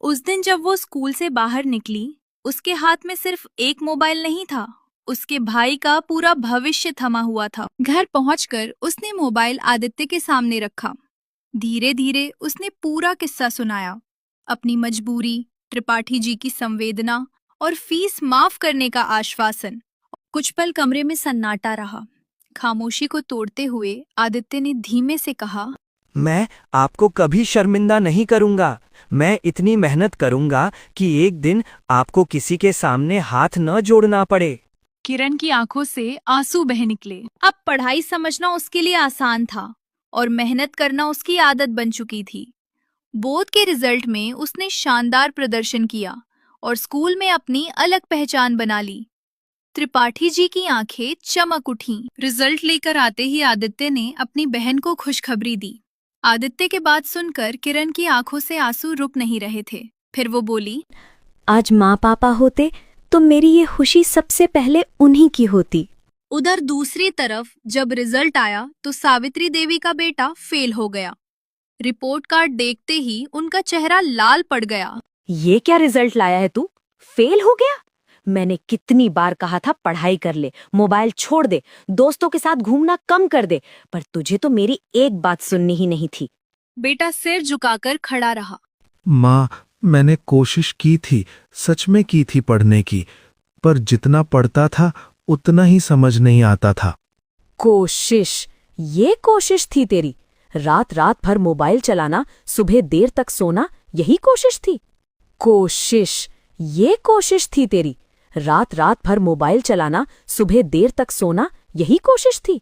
उस दिन जब वो स्कूल से बाहर निकली, उसके हाथ में सिर्फ एक मोबाइल नहीं था, उसके भाई का पूरा भविष्य थमा हुआ था। घर पहुंचकर उसने मोबाइल आदित्य के सामने रखा। धीरे धीरे उसने पूरा किस्सा सुनाया, अपनी मजबूरी, त्रिपाठी जी की संवेदना और फीस माफ करने का आश्वासन। कुछ पल कमरे में सन्नाटा रहा। खामोशी को तोड़ते हुए आदित्य ने धीमे से कहा, मैं आपको कभी शर्मिंदा नहीं करूंगा। मैं इतनी मेहनत करूंगा कि एक दिन आपको किसी के सामने हाथ न जोड़ना पड़े। किरण की आंखों से आंसू बह निकले। अब पढ़ाई समझना उसके लिए आसान था और मेहनत करना उसकी आदत बन चुकी थी। बोर्ड के रिजल्ट में उसने शानदार प्रदर्शन किया और स्कूल में अपनी अलग पहचान बना ली। त्रिपाठी जी की आंखें चमक उठीं। रिजल्ट लेकर आते ही आदित्य ने अपनी बहन को खुशखबरी दी। आदित्य के बात सुनकर किरण की आंखों से आंसू रुक नहीं रहे थे। फिर वो बोली, आज माँ पापा होते तो मेरी ये खुशी सबसे पहले उन्हीं की होती। उधर दूसरी तरफ जब रिजल्ट आया तो सावित्री देवी का बेटा फेल हो गया। रिपोर्ट कार्ड देखते ही उनका चेहरा लाल पड़ गया। ये क्या रिजल्ट लाया है तू? फेल हो गया? मैंने कितनी बार कहा था पढ़ाई कर ले, मोबाइल छोड़ दे, दोस्तों के साथ घूमना कम कर दे, पर तुझे तो मेरी एक बात सुननी ही नहीं थी। बेटा सिर झुकाकर खड़ा रहा। माँ, मैंने कोशिश की थी, सच में की थी पढ़ने की, पर जितना पढ़ता था उतना ही समझ नहीं आता था। कोशिश? ये कोशिश थी तेरी? रात रात भर मोबाइल चलाना, सुबह देर तक सोना, यही कोशिश थी? कोशिश? ये कोशिश थी तेरी? रात रात भर मोबाइल चलाना, सुबह देर तक सोना, यही कोशिश थी?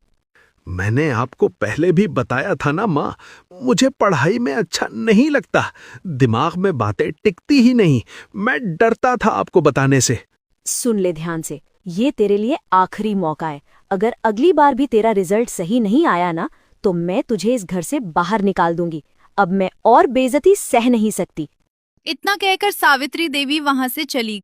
मैंने आपको पहले भी बताया था ना माँ, मुझे पढ़ाई में अच्छा नहीं लगता, दिमाग में बातें टिकती ही नहीं। मैं डरता था आपको बताने से। सुन ले ध्यान से, ये तेरे लिए आखिरी मौका है। अगर अगली बार भी तेरा रिजल्ट सही नहीं आया ना, तो मैं तुझे इस घर से बाहर निकाल दूंगी। अब मैं और बेइज्जती सह नहीं सकती। इतना कहकर सावित्री देवी वहां से चली